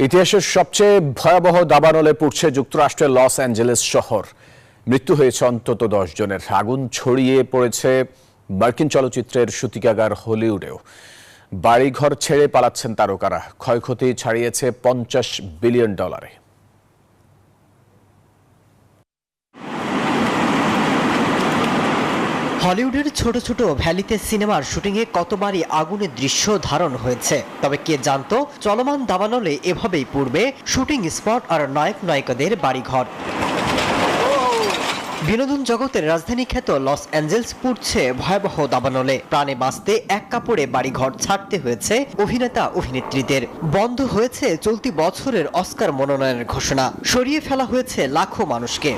ইতিহাসের সবচেয়ে ভয়াবহ দাবানলে পড়ছে যুক্তরাষ্ট্রের লস অ্যাঞ্জেলেস শহর। মৃত্যু হয়েছে অন্তত 10 জনের। আগুন ছড়িয়ে পড়েছে মার্কিন চলচ্চিত্রের শুটিংগার হলিউডেও। বাড়িঘর ছেড়ে পালাচ্ছেন তারকারা। ক্ষয়ক্ষতি ছাড়িয়েছে $50 বিলিয়ন। হলিউডের ছোট ছোট ভ্যালিতে সিনেমার শুটিংয়ে কতবারই আগুনের দৃশ্য ধারণ হয়েছে, তবে কে জানতো চলমান দাবানলে এভাবেই পূর্বে শুটিং স্পট আর নায়ক নায়িকাদের বাড়িঘর। বিনোদন জগতের রাজধানী খ্যাত লস অ্যাঞ্জেলস পুড়ছে ভয়াবহ দাবানলে। প্রাণে বাঁচতে এক কাপড়ে বাড়িঘর ছাড়তে হয়েছে অভিনেতা অভিনেত্রীদের। বন্ধ হয়েছে চলতি বছরের অস্কার মনোনয়নের ঘোষণা। সরিয়ে ফেলা হয়েছে লাখো মানুষকে।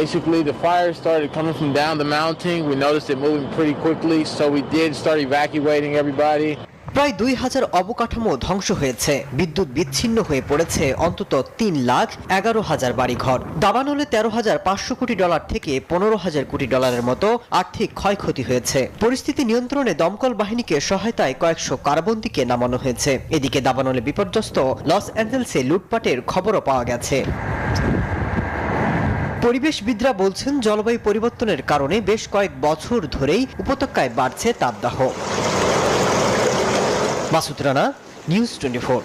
Basically, the fire started coming from down the mountain. We noticed it moving pretty quickly, so we did start evacuating everybody. প্রায় 2000 অবকাঠামো ধ্বংস হয়েছে। বিদ্যুৎ বিচ্ছিন্ন হয়ে পড়েছে অন্তত 3,11,000 বাড়িঘর। দাবানলে $13,500 কোটি থেকে $15,000 কোটি মতো আর্থিক ক্ষয়ক্ষতি হয়েছে। পরিস্থিতি নিয়ন্ত্রণে দমকল বাহিনীকে সহায়তায় কয়েকশো কারাবন্দীকে নামানো হয়েছে। এদিকে দাবানলে বিপর্যস্ত লস অ্যাঞ্জেলসে লুটপাটের খবরও পাওয়া গেছে। পরিবেশবিদরা বলছেন, জলবায়ু পরিবর্তনের কারণে বেশ কয়েক বছর ধরেই উপত্যকায় বাড়ছে তাপদাহ। মাসুদ রানা, নিউজ 24।